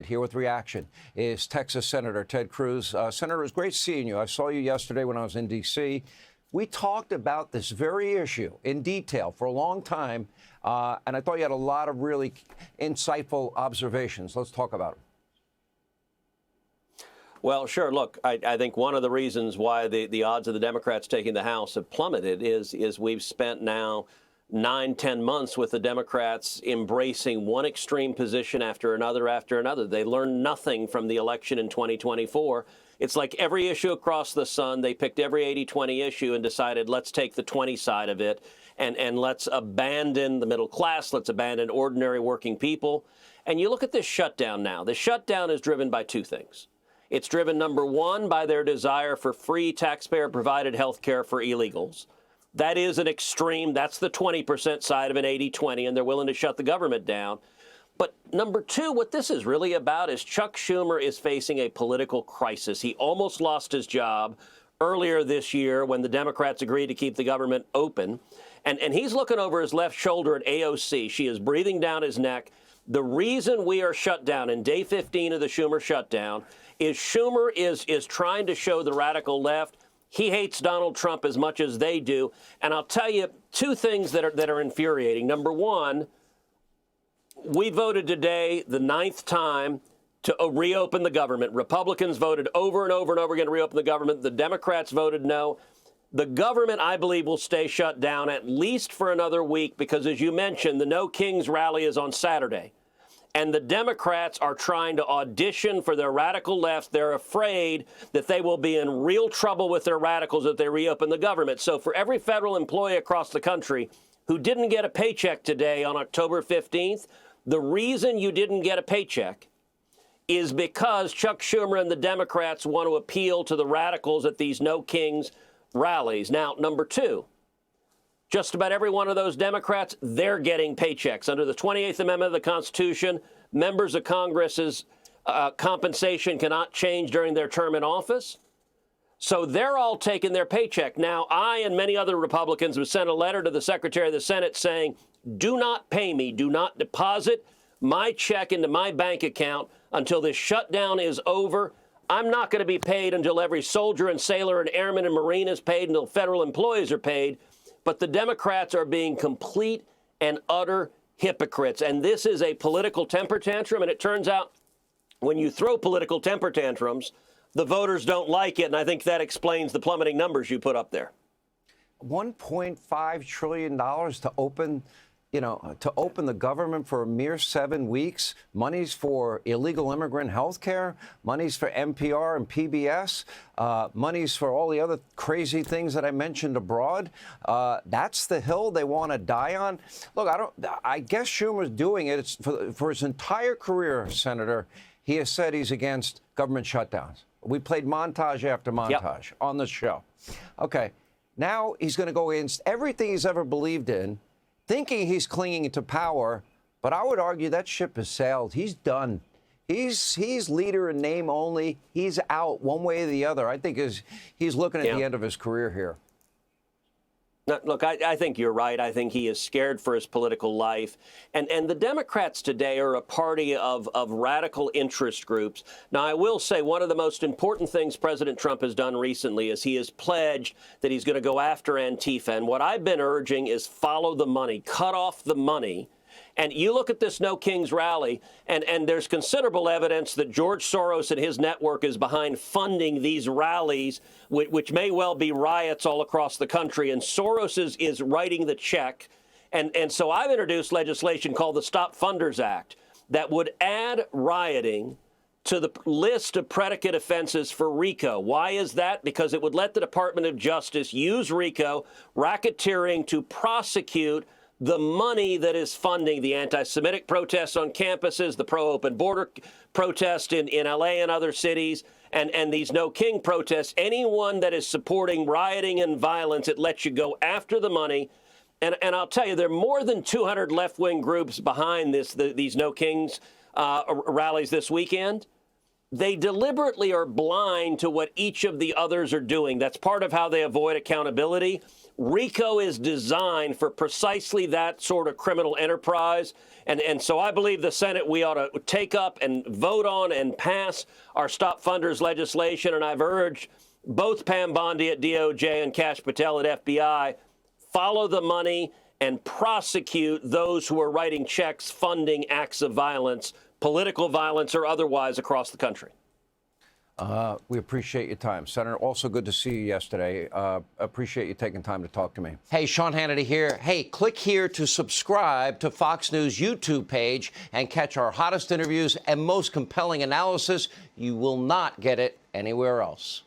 Here with reaction is Texas Senator Ted Cruz. Senator, it was great seeing you. I saw you yesterday when I was in D.C. We talked about this very issue in detail for a long time, and I thought you had a lot of really insightful observations. Let's talk about them. Well, sure. Look, I think one of the reasons why the odds of the Democrats taking the House have plummeted is we've spent now 9-10 months with the Democrats embracing one extreme position after another. They learned nothing from the election in 2024. It's like every issue across the sun, they picked every 80-20 issue and decided, let's take the 20 side of it and let's abandon the middle class. Let's abandon ordinary working people. And you look at this shutdown now. The shutdown is driven by two things. It's driven, number one, by their desire for free taxpayer-provided health care for illegals. That is an extreme. That's the 20% side of an 80-20, and they're willing to shut the government down. But number two, what this is really about is Chuck Schumer is facing a political crisis. He almost lost his job earlier this year when the Democrats agreed to keep the government open. And he's looking over his left shoulder at AOC. She is breathing down his neck. The reason we are shut down in day 15 of the Schumer shutdown is Schumer is trying to show the radical left he hates Donald Trump as much as they do. And I'll tell you two things that are infuriating. Number one, we voted today the 9th time to reopen the government. Republicans voted over and over and over again to reopen the government. The Democrats voted no. The government, I believe, will stay shut down at least for another week because, as you mentioned, the No Kings rally is on Saturday. And the Democrats are trying to audition for their radical left. They're afraid that they will be in real trouble with their radicals if they reopen the government. So for every federal employee across the country who didn't get a paycheck today on October 15th, the reason you didn't get a paycheck is because Chuck Schumer and the Democrats want to appeal to the radicals at these No Kings rallies. Now, number two, just about every one of those Democrats, they're getting paychecks. Under the 28th Amendment of the Constitution, members of Congress's compensation cannot change during their term in office. So they're all taking their paycheck. Now, I and many other Republicans have sent a letter to the Secretary of the Senate saying, do not pay me, do not deposit my check into my bank account until this shutdown is over. I'm not going to be paid until every soldier and sailor and airman and Marine is paid, until federal employees are paid. But the Democrats are being complete and utter hypocrites. And this is a political temper tantrum. And it turns out when you throw political temper tantrums, the voters don't like it. And I think that explains the plummeting numbers you put up there. $1.5 trillion to open the government for a mere 7 weeks, monies for illegal immigrant health care, monies for NPR and PBS, monies for all the other crazy things that I mentioned abroad. That's the hill they want to die on. Look, I guess Schumer's doing it. It's for his entire career, Senator, he has said he's against government shutdowns. We played montage after montage on the show. Okay, now he's going to go against everything he's ever believed in, thinking he's clinging to power, but I would argue that ship has sailed. He's done. He's leader in name only. He's out one way or the other. I think he's looking at the end of his career here. Look, I think you're right. I think he is scared for his political life. And the Democrats today are a party of radical interest groups. Now, I will say one of the most important things President Trump has done recently is he has pledged that he's going to go after Antifa. And what I've been urging is follow the money, cut off the money. And you look at this No Kings rally, and there's considerable evidence that George Soros and his network is behind funding these rallies, which may well be riots all across the country. And Soros is writing the check. And so I've introduced legislation called the Stop Funders Act that would add rioting to the list of predicate offenses for RICO. Why is that? Because it would let the Department of Justice use RICO, racketeering, to prosecute the money that is funding the anti-Semitic protests on campuses, the pro-open border protest in L.A. and other cities, and these No King protests. Anyone that is supporting rioting and violence, it lets you go after the money. And I'll tell you, there are more than 200 left-wing groups behind these No Kings rallies this weekend. they deliberately are blind to what each of the others are doing. That's part of how they avoid accountability. RICO is designed for precisely that sort of criminal enterprise. And so I believe the Senate, we ought to take up and vote on and pass our Stop Funders legislation. And I've urged both Pam Bondi at DOJ and Kash Patel at FBI, follow the money and prosecute those who are writing checks funding acts of violence, political violence or otherwise, across the country. We appreciate your time, Senator. Also good to see you yesterday. Appreciate you taking time to talk to me. Hey, Sean Hannity here. Hey, click here to subscribe to Fox News YouTube page and catch our hottest interviews and most compelling analysis. You will not get it anywhere else.